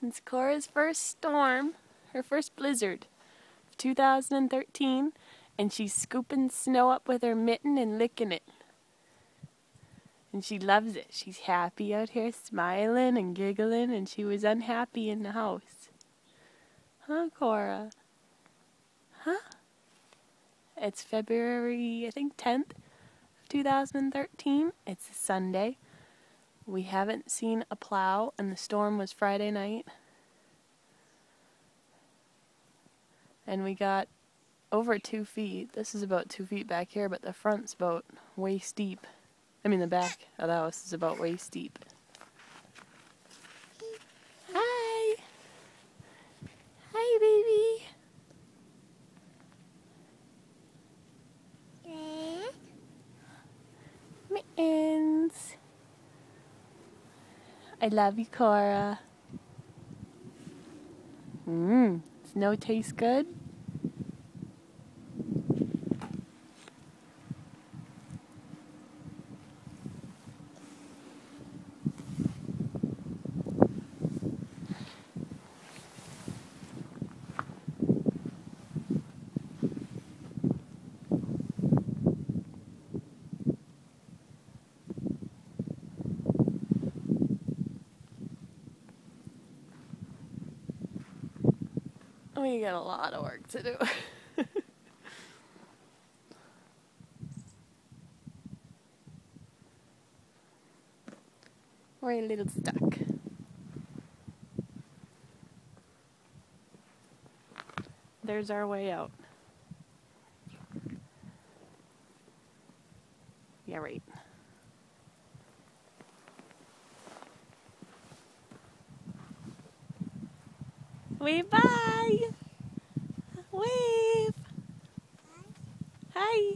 It's Cora's first storm, her first blizzard of 2013, and she's scooping snow up with her mitten and licking it. And she loves it. She's happy out here, smiling and giggling, and she was unhappy in the house. Huh, Cora? Huh? It's February, I think, 10th of 2013. It's a Sunday. We haven't seen a plow, and the storm was Friday night. And we got over 2 feet. This is about 2 feet back here, but the front's about waist deep. I mean, the back of the house is about waist deep. Hi! Hi, baby! Mittens! I love you, Cora. Snow tastes good? We got a lot of work to do. We're a little stuck. There's our way out. Yeah, right. Wave bye! Wave! Hi!